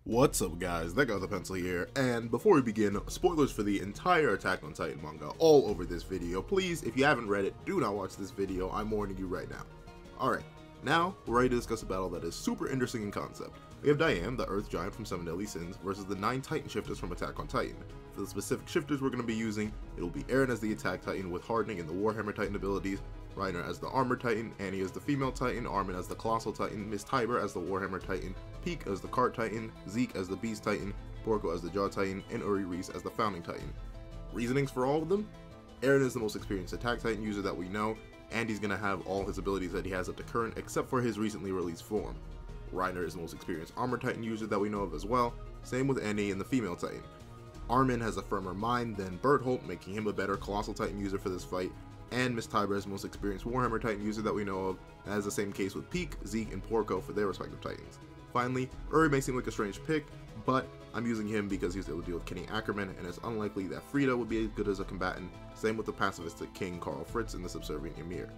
What's up guys, that guy the pencil here, and before we begin, spoilers for the entire Attack on Titan manga all over this video. Please, if you haven't read it, do not watch this video, I'm warning you right now. Alright, now we're ready to discuss a battle that is super interesting in concept. We have Diane, the Earth Giant from 7 Deadly Sins, versus the 9 Titan Shifters from Attack on Titan. For the specific shifters we're going to be using, it will be Eren as the Attack Titan with Hardening and the Warhammer Titan abilities, Reiner as the Armored Titan, Annie as the Female Titan, Armin as the Colossal Titan, Miss Tiber as the Warhammer Titan, Peak as the Cart Titan, Zeke as the Beast Titan, Porco as the Jaw Titan, and Uri Reese as the Founding Titan. Reasonings for all of them? Eren is the most experienced Attack Titan user that we know, and he's going to have all his abilities that he has up to current except for his recently released form. Reiner is the most experienced Armored Titan user that we know of as well, same with Annie and the Female Titan. Armin has a firmer mind than Bertholdt, making him a better Colossal Titan user for this fight, and Miss Tiber is the most experienced Warhammer Titan user that we know of, and has the same case with Peak, Zeke, and Porco for their respective Titans. Finally, Uri may seem like a strange pick, but I'm using him because he's able to deal with Kenny Ackerman, and it's unlikely that Frida would be as good as a combatant, same with the pacifistic King Karl Fritz and the subservient Ymir.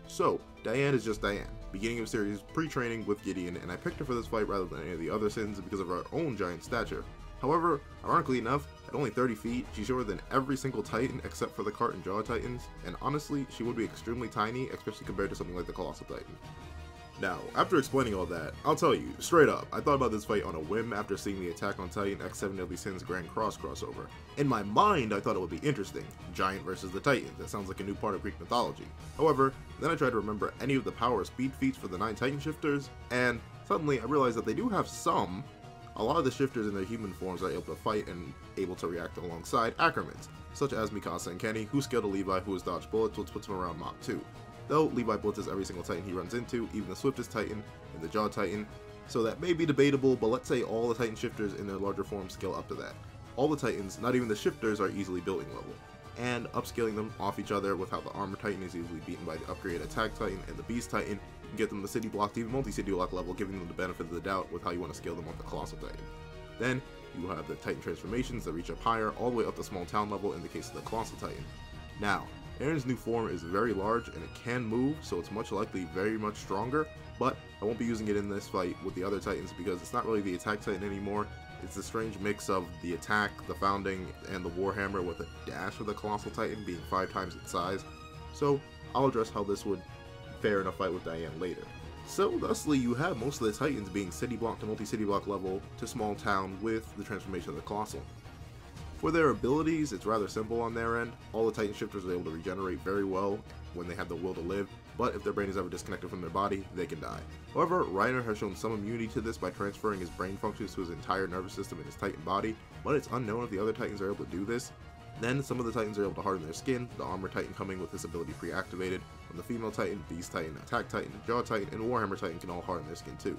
So, Diane is just Diane, beginning of series pre-training with Gideon, and I picked her for this fight rather than any of the other Sins because of her own giant stature. However, ironically enough, at only 30 feet, she's shorter than every single Titan except for the Cart and Jaw Titans, and honestly, she would be extremely tiny, especially compared to something like the Colossal Titan. Now, after explaining all that, I'll tell you, straight up, I thought about this fight on a whim after seeing the Attack on Titan X 7 Deadly Sins Grand Cross crossover. In my mind, I thought it would be interesting, Giant versus the Titans, that sounds like a new part of Greek mythology. However, then I tried to remember any of the power or speed feats for the 9 Titan Shifters, and suddenly I realized that they do have some. A lot of the shifters in their human forms are able to fight and able to react alongside Ackermans, such as Mikasa and Kenny, who scaled a Levi who has dodged bullets, which puts him around Mach 2. Though Levi blitzes every single Titan he runs into, even the swiftest Titan and the Jaw Titan, so that may be debatable, but let's say all the Titan shifters in their larger forms scale up to that. All the Titans, not even the shifters, are easily building level, and upscaling them off each other with how the Armor Titan is easily beaten by the upgraded Attack Titan and the Beast Titan, and get them the City Block to even multi-City Block level, giving them the benefit of the doubt with how you want to scale them up the Colossal Titan. Then, you have the Titan transformations that reach up higher, all the way up to small town level in the case of the Colossal Titan. Now, Eren's new form is very large and it can move, so it's much likely very much stronger, but I won't be using it in this fight with the other Titans because it's not really the Attack Titan anymore. It's a strange mix of the Attack, the Founding, and the Warhammer with a dash of the Colossal Titan being 5 times its size, so I'll address how this would fare in a fight with Diane later. So thusly you have most of the Titans being City Block to multi-City Block level to small town with the transformation of the Colossal. For their abilities, it's rather simple on their end. All the Titan shifters are able to regenerate very well when they have the will to live, but if their brain is ever disconnected from their body, they can die. However, Reiner has shown some immunity to this by transferring his brain functions to his entire nervous system in his Titan body, but it's unknown if the other Titans are able to do this. Then, some of the Titans are able to harden their skin, the Armor Titan coming with this ability pre-activated, when the Female Titan, Beast Titan, Attack Titan, Jaw Titan, and Warhammer Titan can all harden their skin too.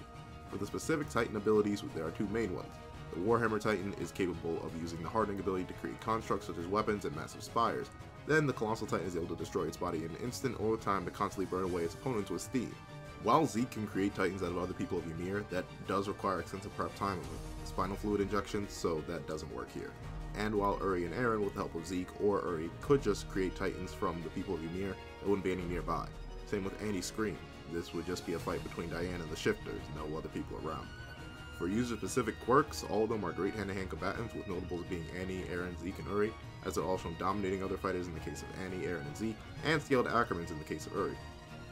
For the specific Titan abilities, there are 2 main ones. The Warhammer Titan is capable of using the hardening ability to create constructs such as weapons and massive spires. Then the Colossal Titan is able to destroy its body in an instant or with time to constantly burn away its opponents with steam. While Zeke can create Titans out of other people of Ymir, that does require extensive prep time with spinal fluid injections, so that doesn't work here. And while Uri and Eren, with the help of Zeke or Uri, could just create Titans from the people of Ymir, there wouldn't be any nearby. Same with Annie's Scream. This would just be a fight between Diane and the shifters, no other people around. For user-specific quirks, all of them are great hand-to-hand combatants, with notables being Annie, Eren, Zeke, and Uri, as they're all shown dominating other fighters in the case of Annie, Eren, and Zeke, and scaled Ackermans in the case of Uri.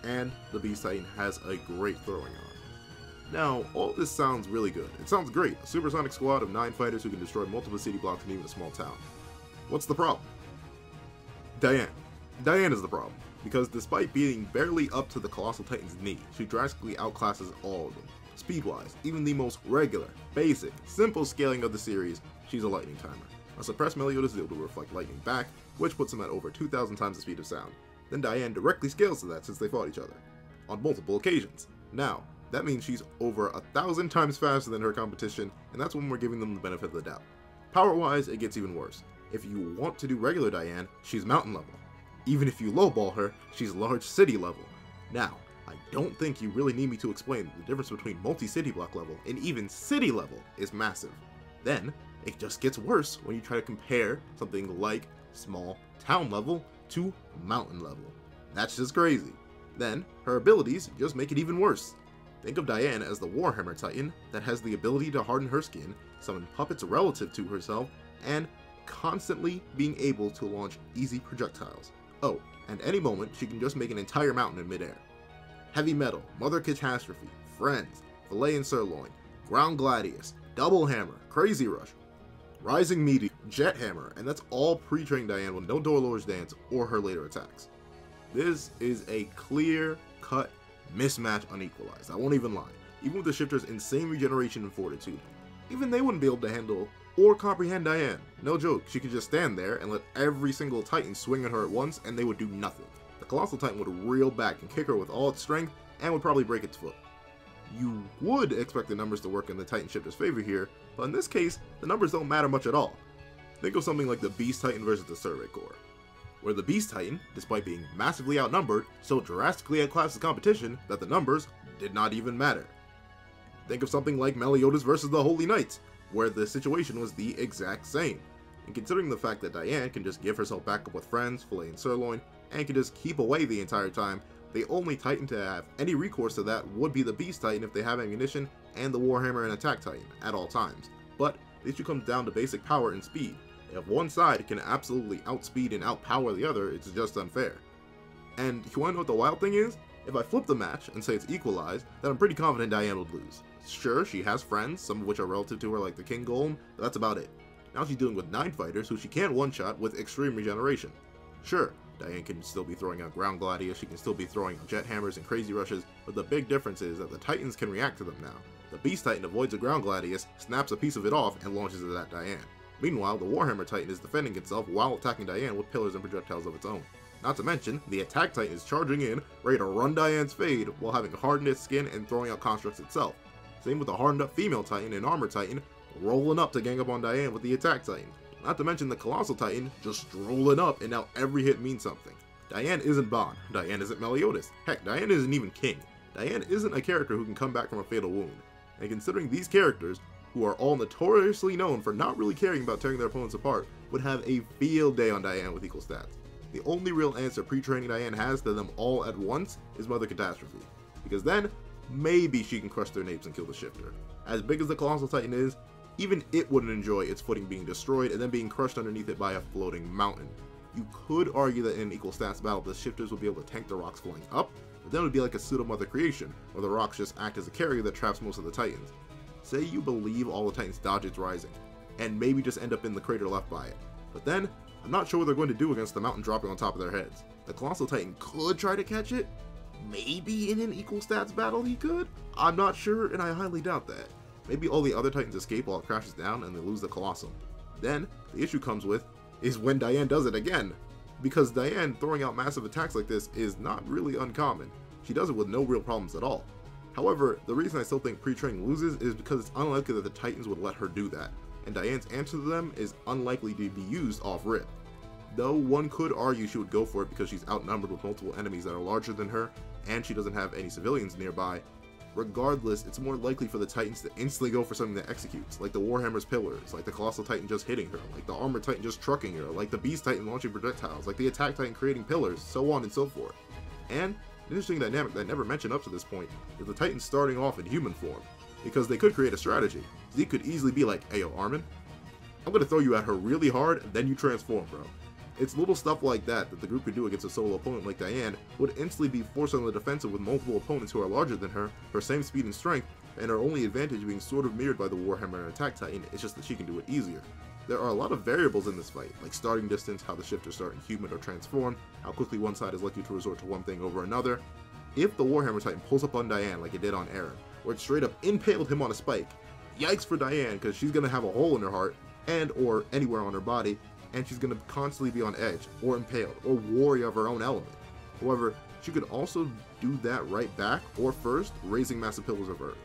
And the Beast Titan has a great throwing arm. Now, all this sounds really good. It sounds great, a supersonic squad of 9 fighters who can destroy multiple city blocks and even a small town. What's the problem? Diane. Diane is the problem, because despite being barely up to the Colossal Titan's knee, she drastically outclasses all of them. Speed-wise, even the most regular, basic, simple scaling of the series, she's a lightning timer. A suppressed Meliodas is able to reflect lightning back, which puts him at over 2,000 times the speed of sound. Then Diane directly scales to that since they fought each other, on multiple occasions. Now, that means she's over 1,000 times faster than her competition, and that's when we're giving them the benefit of the doubt. Power-wise, it gets even worse. If you want to do regular Diane, she's mountain level. Even if you lowball her, she's large city level. Now, I don't think you really need me to explain the difference between multi-city block level and even city level is massive. Then, it just gets worse when you try to compare something like small town level to mountain level. That's just crazy. Then, her abilities just make it even worse. Think of Diane as the Warhammer Titan that has the ability to harden her skin, summon puppets relative to herself, and constantly being able to launch easy projectiles. Oh, and any moment she can just make an entire mountain in midair. Heavy Metal, Mother Catastrophe, Friends, Filet and Sirloin, Ground Gladius, Double Hammer, Crazy Rush, Rising Meteor, Jet Hammer, and that's all pre-trained Diane with no Door Dance or her later attacks. This is a clear-cut mismatch unequalized, I won't even lie. Even with the shifter's insane regeneration and fortitude, even they wouldn't be able to handle or comprehend Diane. No joke, she could just stand there and let every single Titan swing at her at once and they would do nothing. The Colossal Titan would reel back and kick her with all its strength and would probably break its foot. You would expect the numbers to work in the Titan shifter's favor here, but in this case, the numbers don't matter much at all. Think of something like the Beast Titan versus the Survey Corps, where the Beast Titan, despite being massively outnumbered, so drastically outclassed the competition that the numbers did not even matter. Think of something like Meliodas versus the Holy Knights, where the situation was the exact same. And considering the fact that Diane can just give herself back up with friends, Filet and Sirloin, and can just keep away the entire time, the only Titan to have any recourse to that would be the Beast Titan if they have ammunition, and the Warhammer and Attack Titan at all times. But the issue comes down to basic power and speed. If one side can absolutely outspeed and outpower the other, it's just unfair. And you wanna know what the wild thing is? If I flip the match and say it's equalized, then I'm pretty confident Diane would lose. Sure, she has friends, some of which are relative to her like the King Golem, but that's about it. Now she's dealing with 9 fighters who she can one-shot with extreme regeneration. Sure, Diane can still be throwing out Ground Gladius, she can still be throwing out Jet Hammers and Crazy Rushes, but the big difference is that the Titans can react to them now. The Beast Titan avoids a Ground Gladius, snaps a piece of it off, and launches it at Diane. Meanwhile, the Warhammer Titan is defending itself while attacking Diane with pillars and projectiles of its own. Not to mention, the Attack Titan is charging in, ready to run Diane's fade while having hardened its skin and throwing out constructs itself. Same with the hardened up Female Titan and Armor Titan, rolling up to gang up on Diane with the Attack Titan. Not to mention the Colossal Titan just strolling up, and now every hit means something. Diane isn't Bond, Diane isn't Meliodas, heck, Diane isn't even King. Diane isn't a character who can come back from a fatal wound. And considering these characters, who are all notoriously known for not really caring about tearing their opponents apart, would have a field day on Diane with equal stats. The only real answer pre-training Diane has to them all at once is Mother Catastrophe, because then, maybe she can crush their napes and kill the shifter. As big as the Colossal Titan is, even it wouldn't enjoy its footing being destroyed and then being crushed underneath it by a floating mountain. You could argue that in an equal stats battle, the shifters would be able to tank the rocks flying up, but then it would be like a pseudo-mother creation, where the rocks just act as a carrier that traps most of the Titans. Say you believe all the Titans dodge its rising, and maybe just end up in the crater left by it. But then, I'm not sure what they're going to do against the mountain dropping on top of their heads. The Colossal Titan could try to catch it. Maybe in an equal stats battle he could? I'm not sure, and I highly doubt that. Maybe all the other Titans escape while it crashes down and they lose the Colossal. Then, the issue comes with, is when Diane does it again. Because Diane throwing out massive attacks like this is not really uncommon. She does it with no real problems at all. However, the reason I still think pre-training loses is because it's unlikely that the Titans would let her do that, and Diane's answer to them is unlikely to be used off-rip. Though one could argue she would go for it because she's outnumbered with multiple enemies that are larger than her, and she doesn't have any civilians nearby. Regardless, it's more likely for the Titans to instantly go for something that executes, like the Warhammer's pillars, like the Colossal Titan just hitting her, like the Armor Titan just trucking her, like the Beast Titan launching projectiles, like the Attack Titan creating pillars, so on and so forth. And an interesting dynamic that I never mentioned up to this point is the Titans starting off in human form, because they could create a strategy. Zeke could easily be like, "Hey yo, Armin, I'm gonna throw you at her really hard, and then you transform, bro." It's little stuff like that that the group could do against a solo opponent like Diane would instantly be forced on the defensive with multiple opponents who are larger than her, her same speed and strength, and her only advantage being sort of mirrored by the Warhammer and Attack Titan, it's just that she can do it easier. There are a lot of variables in this fight, like starting distance, how the shifters start in human or transform, how quickly one side is likely to resort to one thing over another. If the Warhammer Titan pulls up on Diane like it did on Aaron, or it straight up impaled him on a spike, yikes for Diane, because she's going to have a hole in her heart, and or anywhere on her body, and she's going to constantly be on edge, or impaled, or wary of her own element. However, she could also do that right back, or first, raising massive pillars of earth.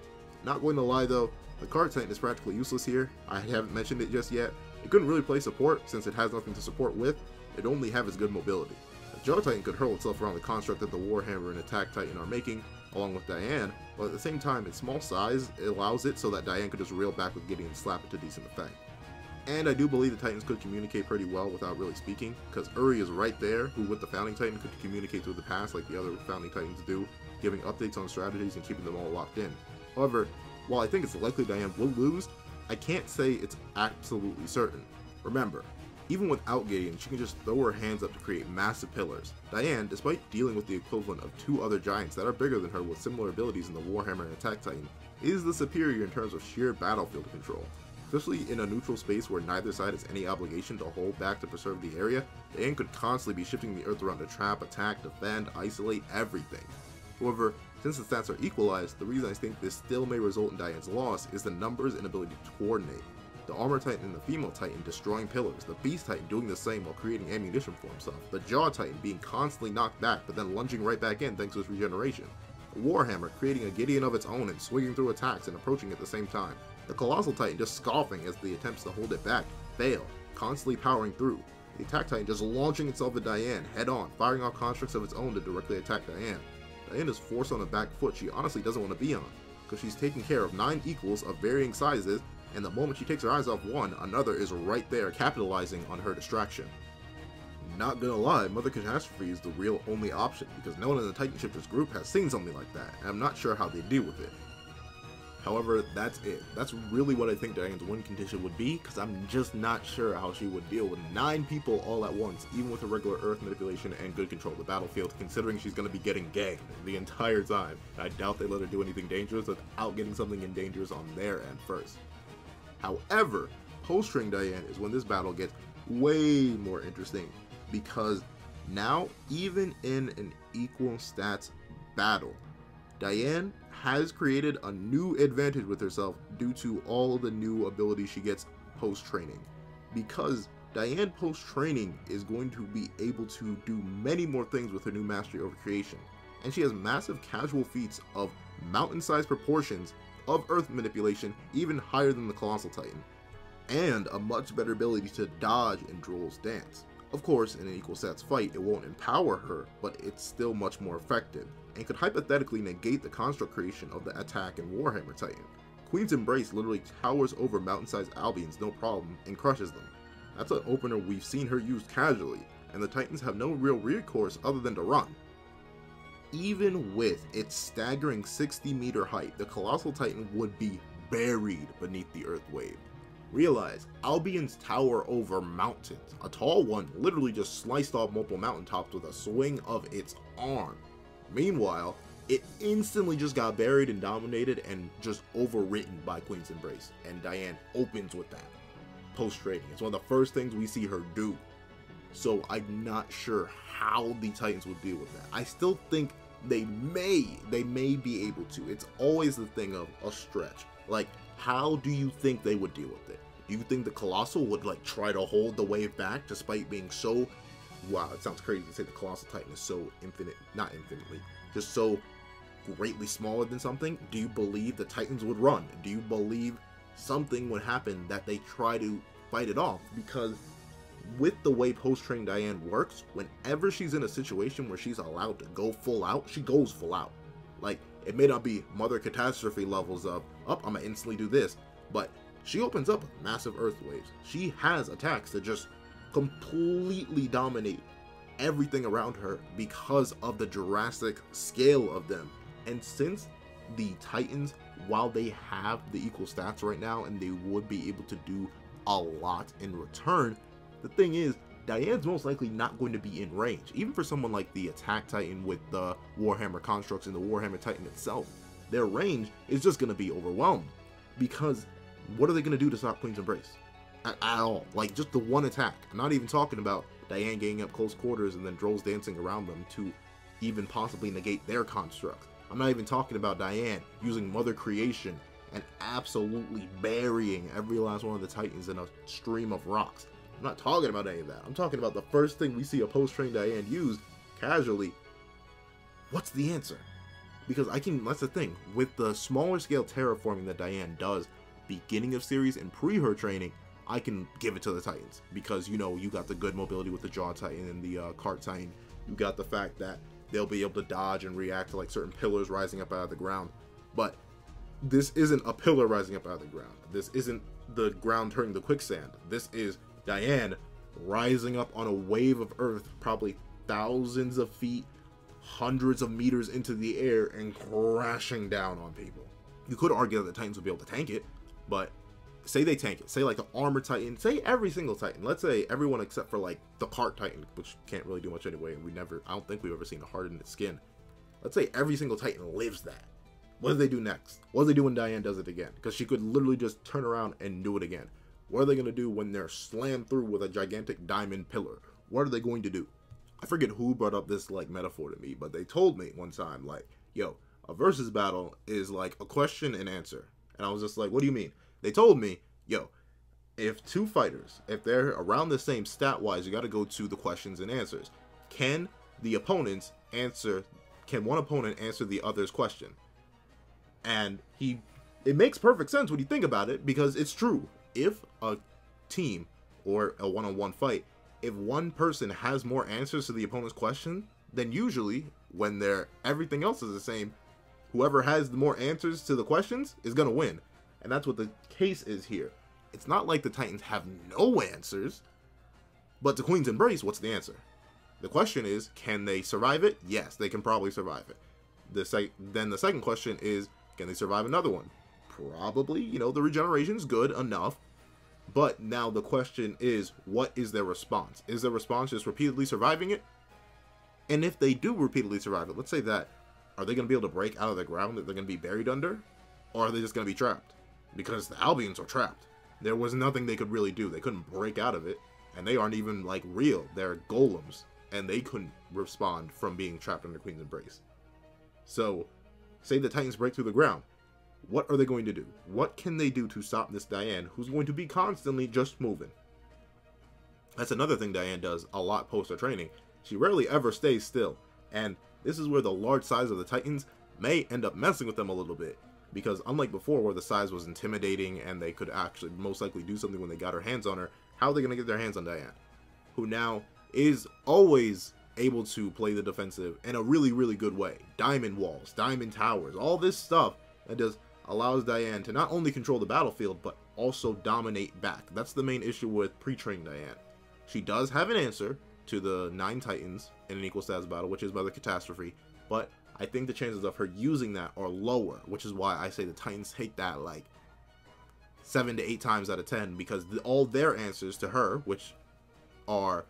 Not going to lie though, the Card Titan is practically useless here. I haven't mentioned it just yet. It couldn't really play support, since it has nothing to support with. It only have its good mobility. The Jaw Titan could hurl itself around the construct that the Warhammer and Attack Titan are making, along with Diane, but at the same time, its small size allows it so that Diane could just reel back with Gideon and slap it to decent effect. And I do believe the Titans could communicate pretty well without really speaking, because Uri is right there, who with the Founding Titan could communicate through the past like the other Founding Titans do, giving updates on strategies and keeping them all locked in. However, while I think it's likely Diane will lose, I can't say it's absolutely certain. Remember, even without Gideon, she can just throw her hands up to create massive pillars. Diane, despite dealing with the equivalent of 2 other giants that are bigger than her with similar abilities in the Warhammer and Attack Titan, is the superior in terms of sheer battlefield control. Especially in a neutral space where neither side has any obligation to hold back to preserve the area, Diane could constantly be shifting the earth around to trap, attack, defend, isolate, everything. However, since the stats are equalized, the reason I think this still may result in Diane's loss is the numbers and ability to coordinate. The Armor Titan and the Female Titan destroying pillars, the Beast Titan doing the same while creating ammunition for himself, the Jaw Titan being constantly knocked back but then lunging right back in thanks to his regeneration, Warhammer creating a Gideon of its own and swinging through attacks and approaching at the same time, the Colossal Titan just scoffing as the attempts to hold it back fail, constantly powering through, the Attack Titan just launching itself at Diane head on, firing off constructs of its own to directly attack Diane. Diane is forced on a back foot she honestly doesn't want to be on, because she's taking care of 9 equals of varying sizes, and the moment she takes her eyes off one, another is right there capitalizing on her distraction. Not gonna lie, Mother Catastrophe is the real only option, because no one in the Titan Shifters group has seen something like that, and I'm not sure how they deal with it. However, that's it. That's really what I think Diane's win condition would be, because I'm just not sure how she would deal with 9 people all at once, even with a regular earth manipulation and good control of the battlefield, considering she's going to be getting ganked the entire time. I doubt they let her do anything dangerous without getting something dangerous on their end first. However, post-String Diane is when this battle gets way more interesting, because now, even in an equal stats battle, Diane has created a new advantage with herself due to all the new abilities she gets post-training. Because Diane post-training is going to be able to do many more things with her new mastery over creation, and she has massive casual feats of mountain-sized proportions of earth manipulation even higher than the Colossal Titan, and a much better ability to dodge in Droll's dance. Of course, in an equal stats fight, it won't empower her, but it's still much more effective, and could hypothetically negate the construct creation of the Attack and Warhammer Titan. Queen's Embrace literally towers over mountain-sized Albions no problem and crushes them. That's an opener we've seen her use casually, and the Titans have no real recourse other than to run. Even with its staggering 60-meter height, the Colossal Titan would be buried beneath the Earth Wave. Realize, Albions tower over mountains. A tall one literally just sliced off multiple mountaintops with a swing of its arm. Meanwhile, it instantly just got buried and dominated and just overwritten by Queen's Embrace, and Diane opens with that. Post-trading, it's one of the first things we see her do. So I'm not sure how the Titans will deal with that. I still think they may be able to. It's always the thing of a stretch. Like, how do you think they would deal with it? Do you think the Colossal would like try to hold the wave back despite being so, wow, it sounds crazy to say the Colossal Titan is so not infinitely, just so greatly smaller than something? Do you believe the Titans would run? Do you believe something would happen that they try to fight it off? Because with the way post-training Diane works, whenever she's in a situation where she's allowed to go full out, she goes full out. Like, it may not be Mother Catastrophe levels of, I'm gonna instantly do this, but she opens up with massive earth waves. She has attacks that just completely dominate everything around her because of the drastic scale of them. And since the Titans, while they have the equal stats right now and they would be able to do a lot in return, the thing is, Diane's most likely not going to be in range. Even for someone like the Attack Titan with the Warhammer constructs and the Warhammer Titan itself, their range is just going to be overwhelmed. Because what are they going to do to stop Queen's Embrace? At all. Like, just the one attack. I'm not even talking about Diane getting up close quarters and then Droll's dancing around them to even possibly negate their constructs. I'm not even talking about Diane using Mother Creation and absolutely burying every last one of the Titans in a stream of rocks. I'm not talking about any of that. I'm talking about the first thing we see a post-train Diane use casually. What's the answer? Because that's the thing, with the smaller scale terraforming that Diane does beginning of series and pre her training, I can give it to the Titans. Because, you know, you got the good mobility with the Jaw Titan and the Cart Titan. You got the fact that they'll be able to dodge and react to like certain pillars rising up out of the ground. But this isn't a pillar rising up out of the ground. This isn't the ground turning to quicksand. This is Diane rising up on a wave of earth, probably thousands of feet, hundreds of meters into the air, and crashing down on people. You could argue that the Titans would be able to tank it, but say they tank it. Say like the armored Titan, say every single Titan. Let's say everyone except for like the cart Titan, which can't really do much anyway, and I don't think we've ever seen a hardened skin. Let's say every single Titan lives that. What do they do next? What do they do when Diane does it again? Because she could literally just turn around and do it again. What are they going to do when they're slammed through with a gigantic diamond pillar? What are they going to do? I forget who brought up this like metaphor to me, but they told me one time, like, yo, a versus battle is like a question and answer. And I was just like, what do you mean? They told me, yo, if two fighters, if they're around the same stat-wise, you got to go to the questions and answers. Can one opponent answer the other's question? And it makes perfect sense when you think about it, because it's true. If a team or a one-on-one fight, if one person has more answers to the opponent's question, then usually when everything else is the same, whoever has the more answers to the questions is going to win. And that's what the case is here. It's not like the Titans have no answers, but to Queen's Embrace, what's the answer? The question is, can they survive it? Yes, they can probably survive it. Then the second question is, can they survive another one? Probably, the regeneration's good enough. But now the question is, what is their response? Is their response just repeatedly surviving it? And if they do repeatedly survive it, let's say that, are they going to be able to break out of the ground that they're going to be buried under? Or are they just going to be trapped? Because the Albions are trapped. There was nothing they could really do. They couldn't break out of it. And they aren't even, like, real. They're golems. And they couldn't respond from being trapped under Queen's Embrace. So, say the Titans break through the ground. What are they going to do? What can they do to stop this Diane, who's going to be constantly just moving? That's another thing Diane does a lot post her training. She rarely ever stays still. And this is where the large size of the Titans may end up messing with them a little bit. Because unlike before, where the size was intimidating and they could actually most likely do something when they got their hands on her, how are they going to get their hands on Diane? Who now is always able to play the defensive in a really, really good way. Diamond walls, diamond towers, all this stuff that just allows Diane to not only control the battlefield, but also dominate back. That's the main issue with pre-trained Diane. She does have an answer to the 9 Titans in an equal status battle, which is Mother Catastrophe, but I think the chances of her using that are lower, which is why I say the Titans take that like 7 to 8 times out of 10, because all their answers to her, which are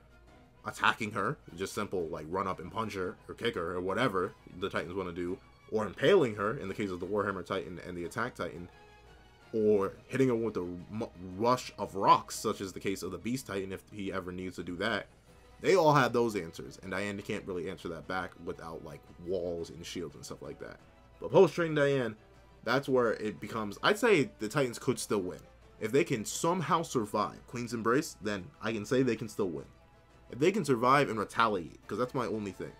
attacking her, just simple like run up and punch her or kick her or whatever the Titans want to do, or impaling her in the case of the Warhammer Titan and the Attack Titan, or hitting her with a rush of rocks, such as the case of the Beast Titan if he ever needs to do that. They all have those answers, and Diane can't really answer that back without like walls and shields and stuff like that. But post-train Diane, that's where it becomes, I'd say the Titans could still win. If they can somehow survive Queen's Embrace, then I can say they can still win. If they can survive and retaliate, because that's my only thing.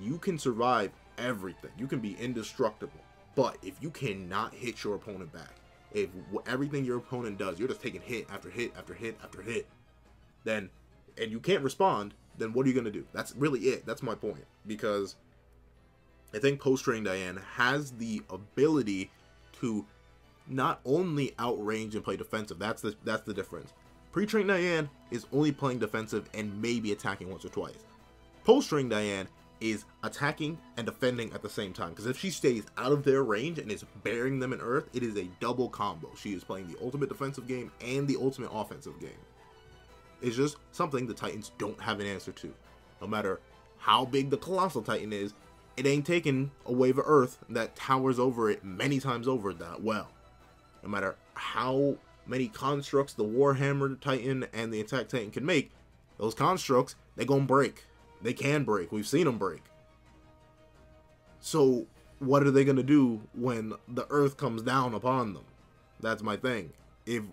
You can survive everything. You can be indestructible. But if you cannot hit your opponent back, if everything your opponent does, you're just taking hit after hit after hit after hit, then, and you can't respond, then what are you going to do? That's really it. That's my point. Because I think post-train Diane has the ability to not only outrange and play defensive. That's the difference. Pre-trained Diane is only playing defensive and maybe attacking once or twice. Post-trained Diane is attacking and defending at the same time. Because if she stays out of their range and is burying them in earth, it is a double combo. She is playing the ultimate defensive game and the ultimate offensive game. It's just something the Titans don't have an answer to. No matter how big the Colossal Titan is, it ain't taking a wave of earth that towers over it many times over that well. No matter how many constructs the Warhammer Titan and the Attack Titan can make, those constructs, they're gonna break. They can break. We've seen them break. So what are they gonna do when the earth comes down upon them? That's my thing. If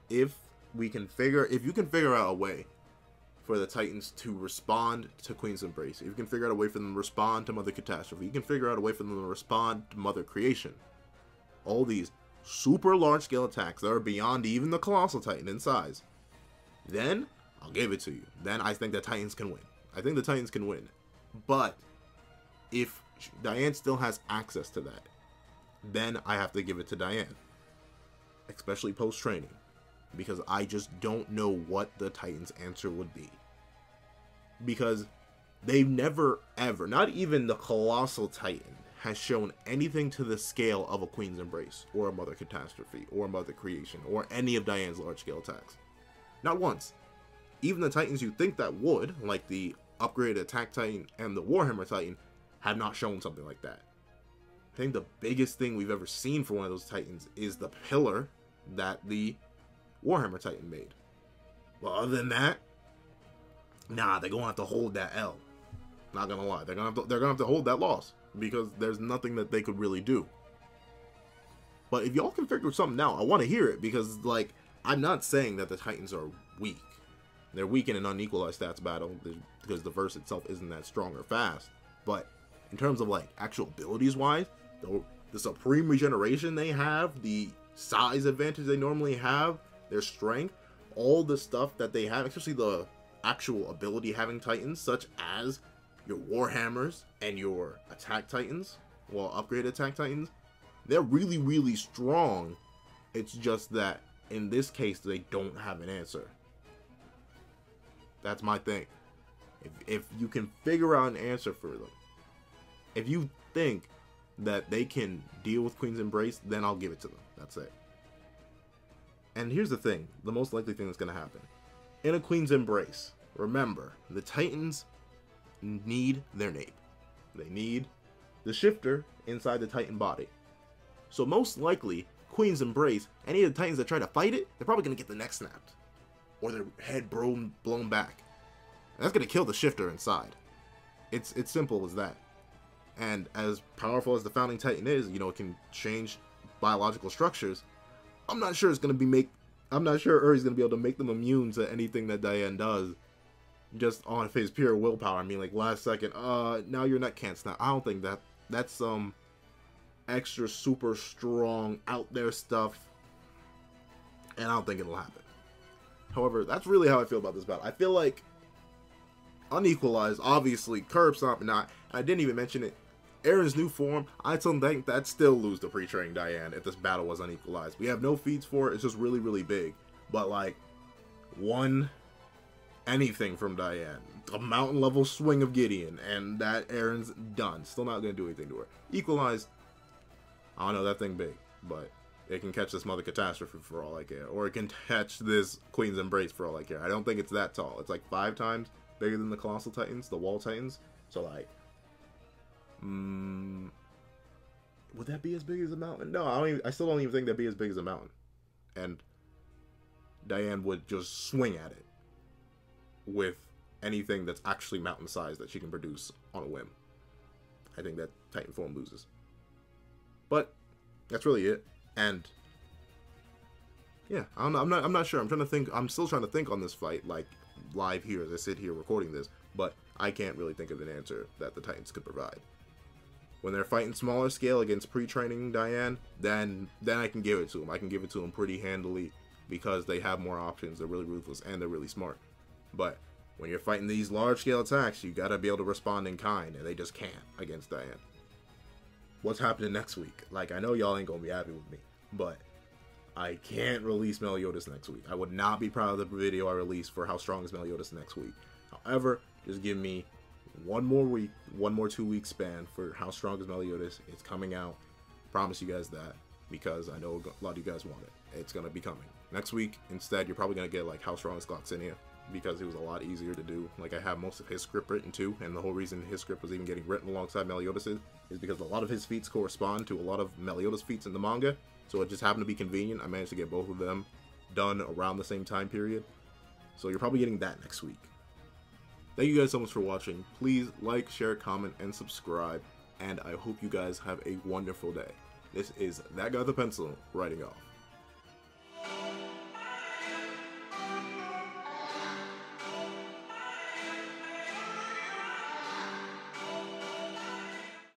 you can figure out a way for the Titans to respond to Queen's Embrace, if you can figure out a way for them to respond to Mother Catastrophe, you can figure out a way for them to respond to Mother Creation. All these super large scale attacks that are beyond even the Colossal Titan in size, then I'll give it to you. Then I think the Titans can win. I think the Titans can win. But if Diane still has access to that, then I have to give it to Diane. Especially post-training. Because I just don't know what the Titans' answer would be. Because they've never, ever, not even the Colossal Titan, has shown anything to the scale of a Queen's Embrace, or a Mother Catastrophe, or a Mother Creation, or any of Diane's large-scale attacks. Not once. Even the Titans you think that would, like the upgraded Attack Titan and the Warhammer Titan, have not shown something like that. I think the biggest thing we've ever seen for one of those Titans is the pillar that the Warhammer Titan made. But other than that, nah, they're gonna have to hold that L. Not gonna lie, they're gonna have to hold that loss because there's nothing that they could really do. But if y'all can figure something out, I want to hear it, because like, I'm not saying that the Titans are weak. They're weak in an unequalized stats battle because the verse itself isn't that strong or fast. But in terms of like actual abilities wise, the supreme regeneration they have, the size advantage they normally have, their strength, all the stuff that they have, especially the actual ability having Titans, such as your Warhammers and your Attack Titans, well, upgraded Attack Titans, they're really, really strong. It's just that in this case, they don't have an answer. That's my thing. If you can figure out an answer for them, if you think that they can deal with Queen's Embrace, then I'll give it to them. That's it. And here's the thing, the most likely thing that's going to happen. In a Queen's Embrace, remember, the Titans need their nape. They need the shifter inside the Titan body. So most likely, Queen's Embrace, any of the Titans that try to fight it, they're probably going to get the neck snapped. Or their head blown back. And that's going to kill the shifter inside. It's simple as that. And as powerful as the Founding Titan is, you know, it can change biological structures. I'm not sure Uri's going to be able to make them immune to anything that Diane does. Just on his pure willpower. I mean, like, last second, now your neck can't snap. I don't think that's some extra super strong out there stuff. And I don't think it'll happen. However, that's really how I feel about this battle. I feel like unequalized, obviously, curb stomp, not. I didn't even mention it. Eren's new form, I still think that still lose to pre-training Diane if this battle was unequalized. We have no feats for it. It's just really, really big. But like, anything from Diane, a mountain level swing of Gideon, and that Eren's done. Still not gonna do anything to her. Equalized, I don't know, that thing big, but it can catch this Mother Catastrophe for all I care, or it can catch this Queen's Embrace for all I care. I don't think it's that tall. It's like 5 times bigger than the Colossal Titans, the Wall Titans. So like, would that be as big as a mountain? No, I still don't even think that'd be as big as a mountain. And Diane would just swing at it with anything that's actually mountain size that she can produce on a whim. I think that Titan form loses. But that's really it. And yeah, I'm not sure. I'm still trying to think on this fight, like live here as I sit here recording this, but I can't really think of an answer that the Titans could provide. When they're fighting smaller scale against pre-training Diane, then I can give it to them. I can give it to them pretty handily because they have more options. They're really ruthless and they're really smart. But when you're fighting these large scale attacks, you gotta be able to respond in kind, and they just can't against Diane. What's happening next week? Like, I know y'all ain't gonna be happy with me, but I can't release Meliodas next week. I would not be proud of the video I released for how strong is Meliodas next week. However, just give me one more week, 2 week span for how strong is Meliodas. It's coming out. Promise you guys that, because I know a lot of you guys want it. It's gonna be coming next week. Instead, you're probably gonna get like how strong is Gloxinia, because it was a lot easier to do. Like, I have most of his script written too, and the whole reason his script was even getting written alongside Meliodas' is because a lot of his feats correspond to a lot of Meliodas' feats in the manga, so it just happened to be convenient. I managed to get both of them done around the same time period, so you're probably getting that next week. Thank you guys so much for watching. Please like, share, comment, and subscribe, and I hope you guys have a wonderful day. This is That Guy with a Pencil, writing off.